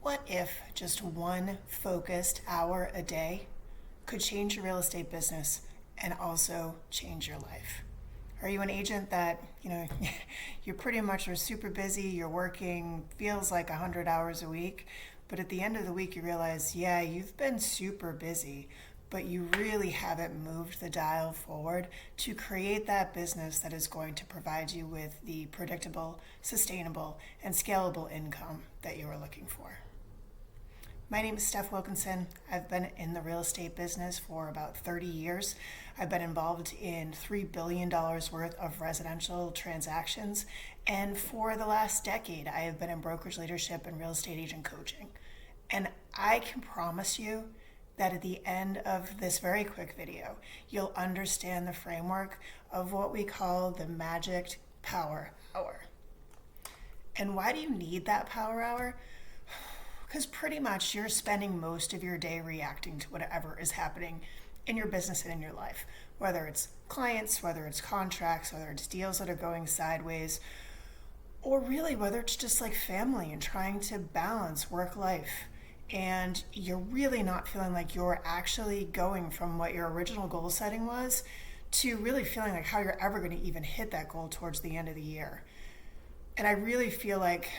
What if just one focused hour a day could change your real estate business and also change your life? Are you an agent that, you pretty much are super busy, you're working, feels like 100 hours a week, but at the end of the week you realize, yeah, you've been super busy, but you really haven't moved the dial forward to create that business that is going to provide you with the predictable, sustainable, and scalable income that you are looking for? My name is Steph Wilkinson. I've been in the real estate business for about 30 years. I've been involved in $3 billion worth of residential transactions. And for the last decade, I have been in brokerage leadership and real estate agent coaching. And I can promise you that at the end of this very quick video, you'll understand the framework of what we call the magic power hour. And why do you need that power hour? Because pretty much you're spending most of your day reacting to whatever is happening in your business and in your life, whether it's clients, whether it's contracts, whether it's deals that are going sideways, or really whether it's just like family and trying to balance work life. And you're really not feeling like you're actually going from what your original goal setting was to really feeling like how you're ever going to even hit that goal towards the end of the year. And I really feel like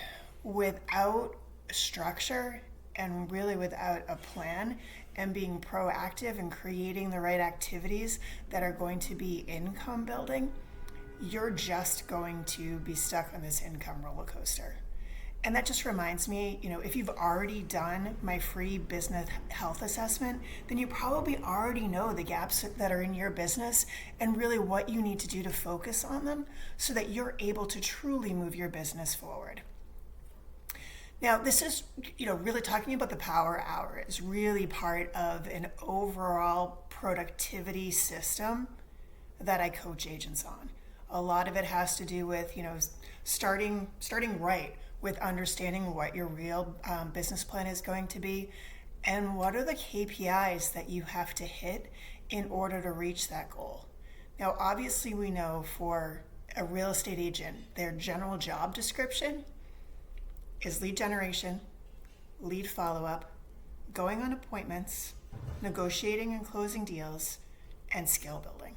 without structure and really without a plan and being proactive and creating the right activities that are going to be income building, you're just going to be stuck on this income roller coaster. And that just reminds me, if you've already done my free business health assessment, then you probably already know the gaps that are in your business and really what you need to do to focus on them so that you're able to truly move your business forward. Now, this is, really talking about the power hour is really part of an overall productivity system that I coach agents on. A lot of it has to do with, starting right with understanding what your real business plan is going to be and what are the KPIs that you have to hit in order to reach that goal. Now, obviously, we know for a real estate agent, their general job description is lead generation, lead follow-up, going on appointments, negotiating and closing deals, and skill building.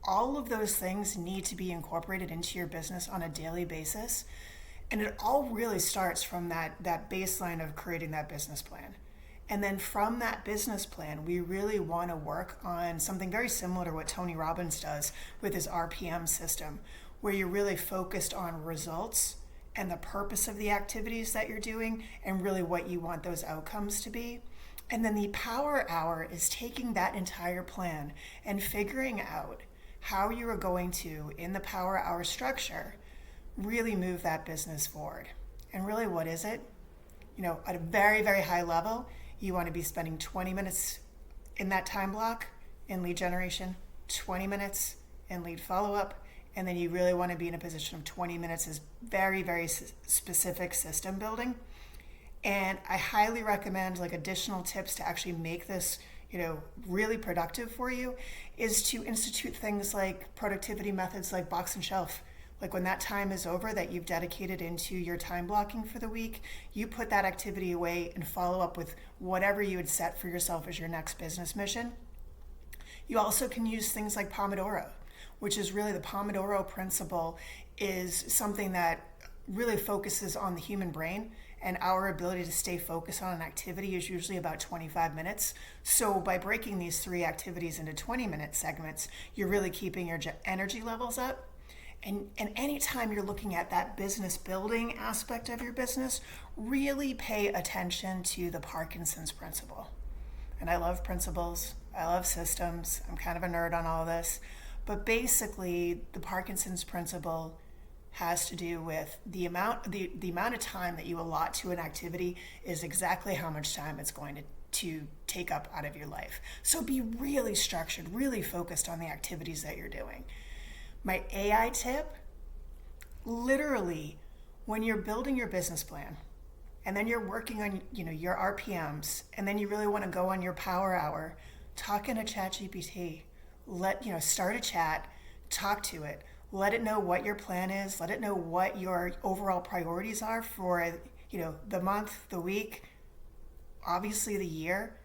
All of those things need to be incorporated into your business on a daily basis. And it all really starts from that baseline of creating that business plan. And then from that business plan, we really want to work on something very similar to what Tony Robbins does with his RPM system, where you're really focused on results and the purpose of the activities that you're doing and really what you want those outcomes to be. And then the power hour is taking that entire plan and figuring out how you are going to, in the power hour structure, really move that business forward. And really, what is it? At a very, very high level, you want to be spending 20 minutes in that time block in lead generation, 20 minutes in lead follow-up, and then you really want to be in a position of 20 minutes as very, very specific system building. And I highly recommend additional tips to actually make this really productive for you is to institute things like productivity methods like box and shelf. Like when that time is over that you've dedicated into your time blocking for the week, you put that activity away and follow up with whatever you had set for yourself as your next business mission. You also can use things like Pomodoro, which is really the Pomodoro principle is something that really focuses on the human brain, and our ability to stay focused on an activity is usually about 25 minutes. So by breaking these 3 activities into 20-minute segments, you're really keeping your energy levels up. And anytime you're looking at that business building aspect of your business, really pay attention to the Parkinson's principle. And I love principles, I love systems, I'm kind of a nerd on all this. But basically, the Parkinson's principle has to do with the amount of time that you allot to an activity is exactly how much time it's going to take up out of your life. So be really structured, really focused on the activities that you're doing. My AI tip, literally, when you're building your business plan, and then you're working on your RPMs, and then you really want to go on your power hour, talk in a ChatGPT. Start a chat, talk to it, let it know what your plan is, let it know what your overall priorities are for the month, the week, obviously the year,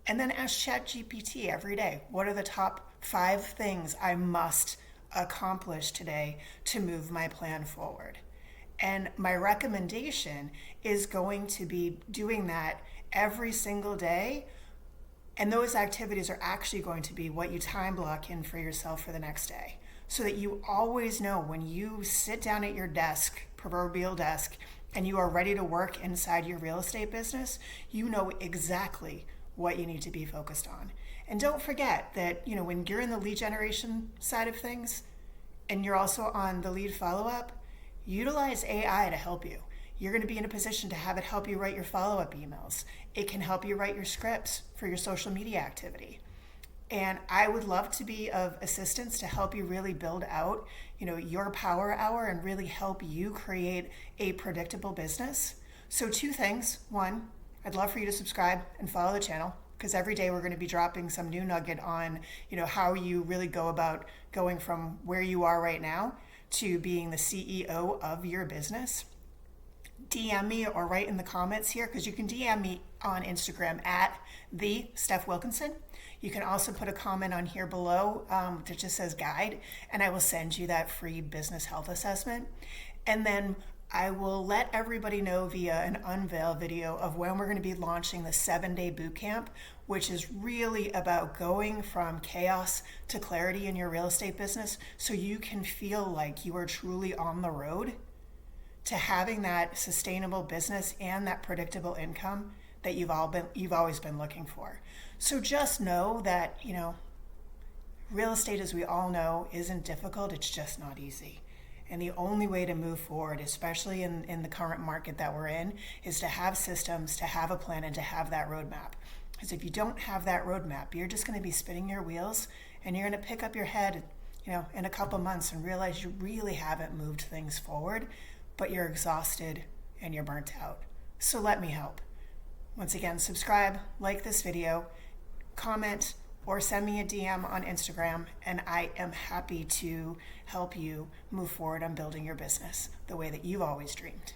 and then ask ChatGPT every day, what are the top 5 things I must accomplish today to move my plan forward? And my recommendation is going to be doing that every single day. And those activities are actually going to be what you time block in for yourself for the next day. So that you always know when you sit down at your desk, proverbial desk, and you are ready to work inside your real estate business, you know exactly what you need to be focused on. And don't forget that, when you're in the lead generation side of things and you're also on the lead follow-up, utilize AI to help you. You're going to be in a position to have it help you write your follow-up emails. It can help you write your scripts for your social media activity. And I would love to be of assistance to help you really build out, your power hour and really help you create a predictable business. So 2 things. 1, I'd love for you to subscribe and follow the channel, because every day we're going to be dropping some new nugget on, how you really go about going from where you are right now to being the CEO of your business. DM me or write in the comments here, because you can DM me on Instagram at the Steph Wilkinson. You can also put a comment on here below that just says guide, and I will send you that free business health assessment. And then I will let everybody know via an unveil video of when we're going to be launching the 7-day boot camp, which is really about going from chaos to clarity in your real estate business so you can feel like you are truly on the road to having that sustainable business and that predictable income that you've always been looking for. So just know that, real estate, as we all know, isn't difficult. It's just not easy. And the only way to move forward, especially in the current market that we're in, is to have systems, to have a plan, and to have that roadmap. Because if you don't have that roadmap, you're just going to be spinning your wheels, and you're going to pick up your head, in a couple months and realize you really haven't moved things forward, but you're exhausted and you're burnt out. So let me help. Once again, subscribe, like this video, comment, or send me a DM on Instagram, and I am happy to help you move forward on building your business the way that you've always dreamed.